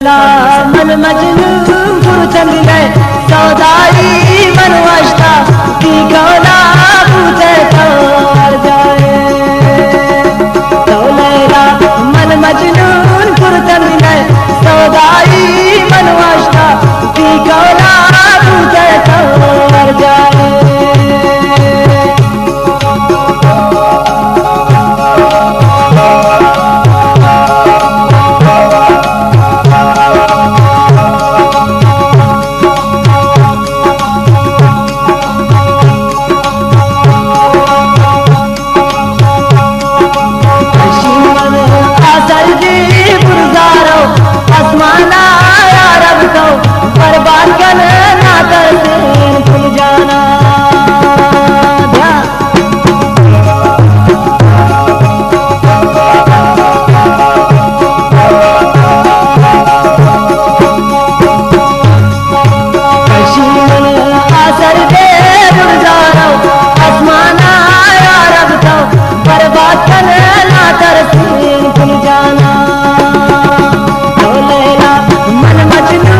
मन मजनू चंद गए सौदाई मन वास्ता की गौला पूछे तौर जाए तो लैला मन मजनू चंद गए सौदाई मन वास्ता की गौला पूछे तौर जाए बर्बाद करना करते भूल जाना असर दे गुजारो आसमाना रब तो बर्बाद करना करते भूल जाना तो लैला मन मजनू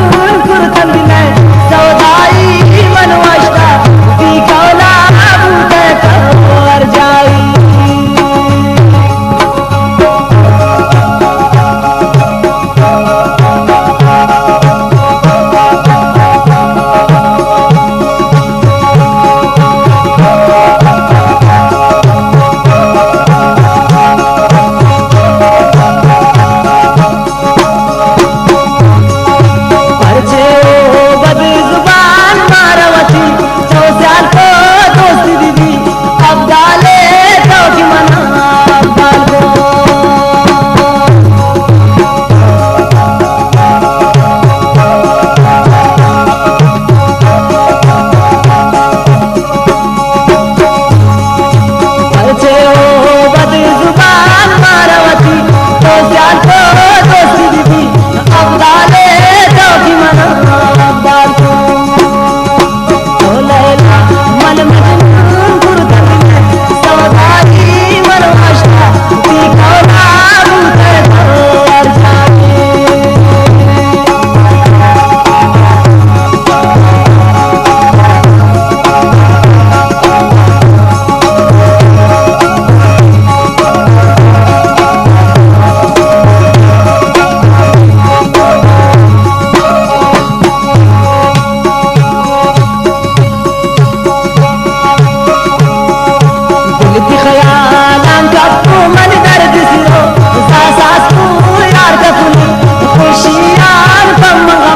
सौदाई मन वास्ता की गौला पूछे तौर जाई खुशियार